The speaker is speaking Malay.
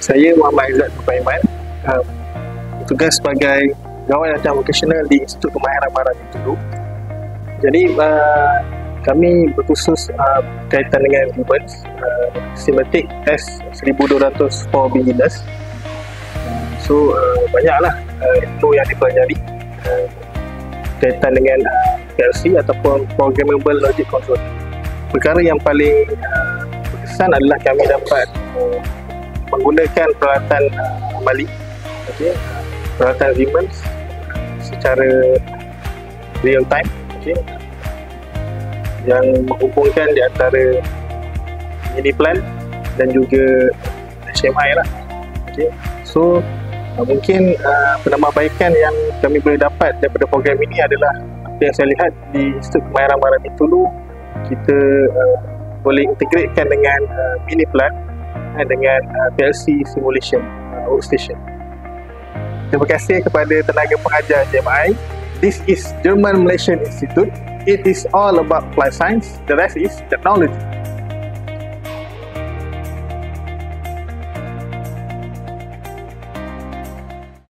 Saya Muhammad Izzat Nuraiman, tugas sebagai Pegawai Latihan Vokasional di Institut Kemahiran Barang Bintulu. Jadi kami berkhusus berkaitan dengan Ribbons, Systematic S1200 for Beginners. So banyaklah ilmu yang dipelajari berkaitan dengan PLC ataupun Programmable Logic Control. Perkara yang paling berkesan adalah kami dapat menggunakan peralatan amali, peralatan Siemens secara real time, yang menghubungkan di antara mini plant dan juga HMI lah. So mungkin penambahbaikan yang kami boleh dapat daripada program ini adalah apa yang saya lihat di Institut Kemahiran Barang Bintulu, kita boleh integratekan dengan mini plant dengan PLC simulation workstation. Terima kasih kepada tenaga pengajar JMI. This is German Malaysian Institute. It is all about applied science. The rest is technology.